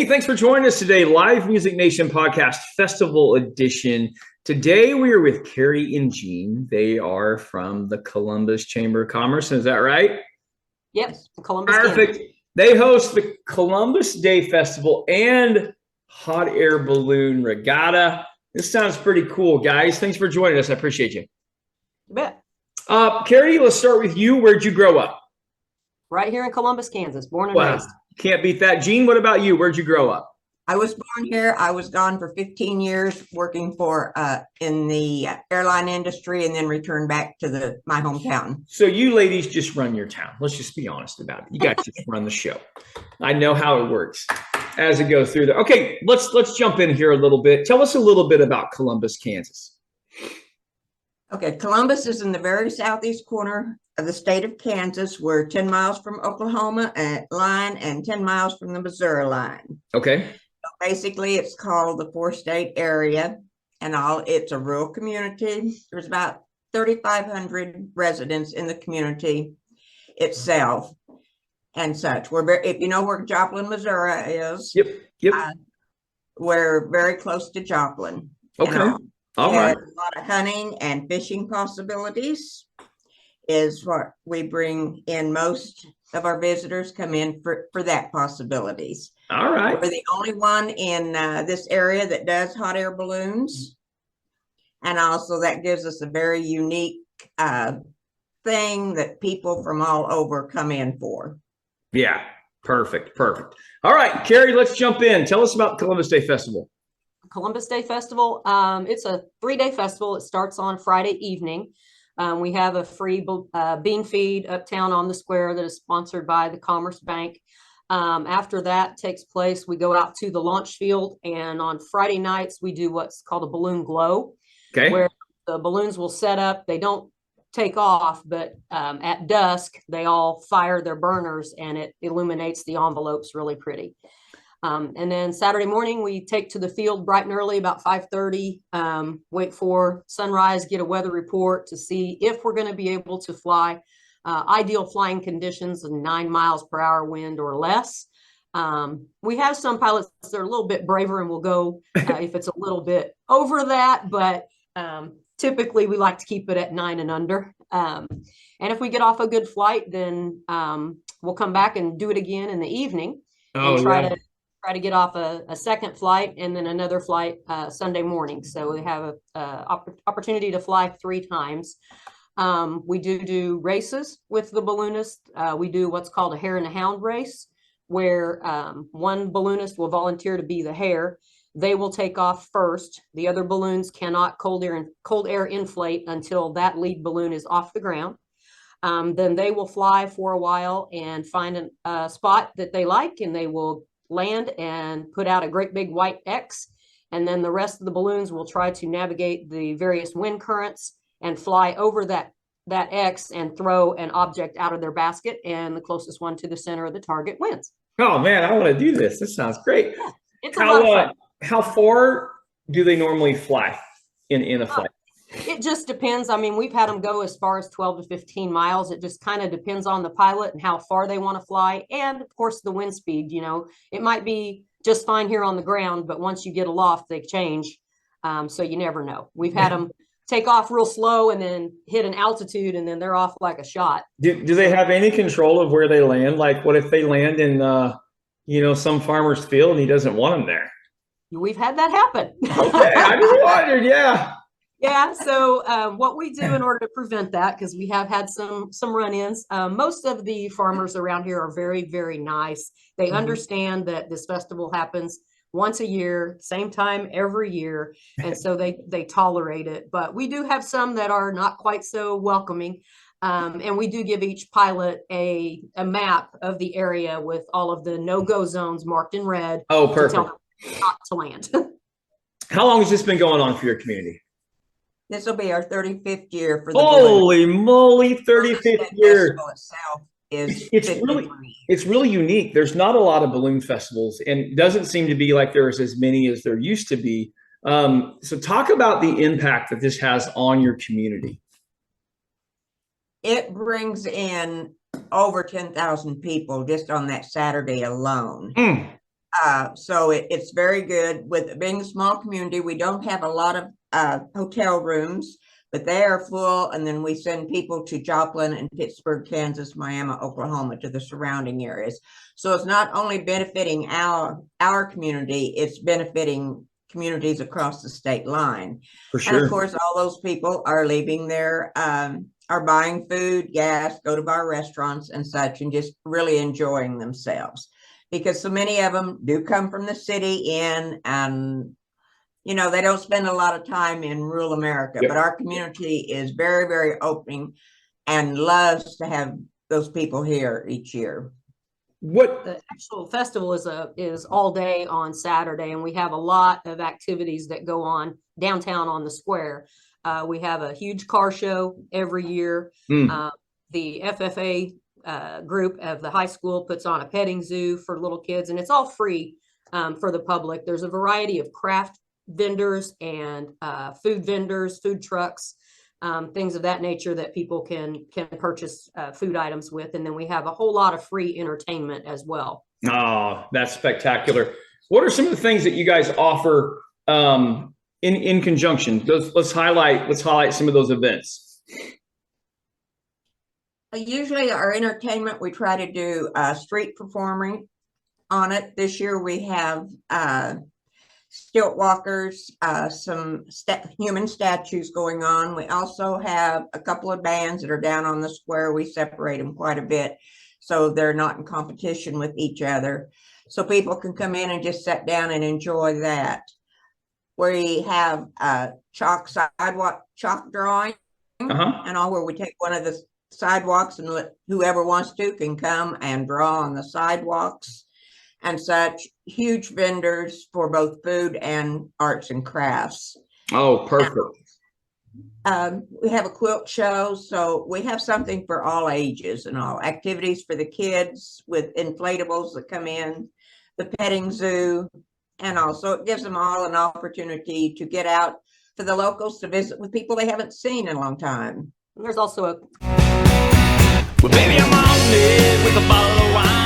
Hey, thanks for joining us today. Live Music Nation Podcast Festival Edition. Today we are with Carrie and Jean. They are from the Columbus Chamber of Commerce. Is that right? Yep, Columbus. Perfect. Kansas. They host the Columbus Day Festival and Hot Air Balloon Regatta. This sounds pretty cool, guys. Thanks for joining us. I appreciate you. You bet. Carrie, let's start with you. Where'd you grow up? Right here in Columbus, Kansas, born and Wow. raised. Can't beat that. Jean, what about you? Where'd you grow up? I was born here. I was gone for 15 years working for in the airline industry and then returned back to my hometown. So you ladies just run your town. Let's just be honest about it. You guys just run the show. I know how it works as it goes through. Okay, let's jump in here a little bit. Tell us a little bit about Columbus, Kansas. Okay, Columbus is in the very southeast corner of the state of Kansas. We're 10 miles from Oklahoma line and 10 miles from the Missouri line. Okay. So basically, it's called the four-state area, and it's a rural community. There's about 3,500 residents in the community itself and such. If you know where Joplin, Missouri is, Yep. We're very close to Joplin. Okay. All right. A lot of hunting and fishing possibilities is what we bring in. Most of our visitors come in for that possibilities. All right. We're the only one in this area that does hot air balloons. And also that gives us a very unique thing that people from all over come in for. Yeah. Perfect. All right, Carrie, let's jump in. Tell us about Columbus Day Festival. Columbus Day Festival. It's a 3-day festival. It starts on Friday evening. We have a free bean feed uptown on the square that is sponsored by the Commerce Bank. After that takes place, we go out to the launch field, and on Friday nights we do what's called a balloon glow, where the balloons will set up. They don't take off, but at dusk they all fire their burners and it illuminates the envelopes really pretty. And then Saturday morning, we take to the field bright and early, about 5:30, wait for sunrise, get a weather report to see if we're going to be able to fly. Ideal flying conditions of 9 miles per hour wind or less. We have some pilots that are a little bit braver and will go if it's a little bit over that, but typically we like to keep it at 9 and under. And if we get off a good flight, then we'll come back and do it again in the evening and try to get off a second flight and then another flight Sunday morning. So we have a opportunity to fly 3 times. We do races with the balloonists. We do what's called a hare and a hound race, where one balloonist will volunteer to be the hare. They will take off first. The other balloons cannot cold air inflate until that lead balloon is off the ground. Then they will fly for a while and find a spot that they like, and they will land and put out a great big white X. And then the rest of the balloons will try to navigate the various wind currents and fly over that X and throw an object out of their basket. And the closest one to the center of the target wins. Oh man, I want to do this. This sounds great. Yeah, it's a lot of fun. How far do they normally fly in a flight? It just depends. I mean, we've had them go as far as 12 to 15 miles. It just kind of depends on the pilot and how far they want to fly. And of course, the wind speed, it might be just fine here on the ground, but once you get aloft, they change. So you never know. We've had them take off real slow and then hit an altitude, and then they're off like a shot. Do they have any control of where they land? Like what if they land in, some farmer's field and he doesn't want them there? We've had that happen. Okay, I just wondered, yeah. Yeah, so what we do in order to prevent that, because we have had some run-ins, most of the farmers around here are very, very nice. They understand that this festival happens once a year, same time every year, and so they tolerate it. But we do have some that are not quite so welcoming, and we do give each pilot a map of the area with all of the no-go zones marked in red. Oh, perfect. To tell them not to land. How long has this been going on for your community? This will be our 35th year for the Holy moly, 35th year. Itself is it's really unique. There's not a lot of balloon festivals, and it doesn't seem to be like there's as many as there used to be. So talk about the impact that this has on your community. It brings in over 10,000 people just on that Saturday alone. So it's very good. With being a small community, we don't have a lot of hotel rooms, but they are full. And then we send people to Joplin and Pittsburgh, Kansas, Miami, Oklahoma, to the surrounding areas. So it's not only benefiting our community, it's benefiting communities across the state line. For And sure. of course, all those people are leaving there, are buying food, gas, go to our restaurants and such, and just really enjoying themselves. Because so many of them do come from the city and they don't spend a lot of time in rural America, Yep. but our community is very, very open and loves to have those people here each year. What? The actual festival is all day on Saturday, and we have a lot of activities that go on downtown on the square. We have a huge car show every year. The FFA group of the high school puts on a petting zoo for little kids, and it's all free for the public. There's a variety of craft vendors and food vendors, food trucks, things of that nature that people can purchase food items with. And then we have a whole lot of free entertainment as well. Oh, that's spectacular. What are some of the things that you guys offer in conjunction? Let's highlight some of those events. Usually our entertainment, we try to do street performing on it. This year we have stilt walkers, some human statues going on. We also have a couple of bands that are down on the square. We separate them quite a bit so they're not in competition with each other. So people can come in and just sit down and enjoy that. We have sidewalk chalk drawing and all, where we take one of the sidewalks and let whoever wants to can come and draw on the sidewalks and such. Huge vendors for both food and arts and crafts. Oh, perfect. We have a quilt show, so we have something for all ages and all. Activities for the kids with inflatables that come in, the petting zoo, and also it gives them all an opportunity to get out for the locals to visit with people they haven't seen in a long time. And there's also Well, baby, I'm on it with a bottle of wine.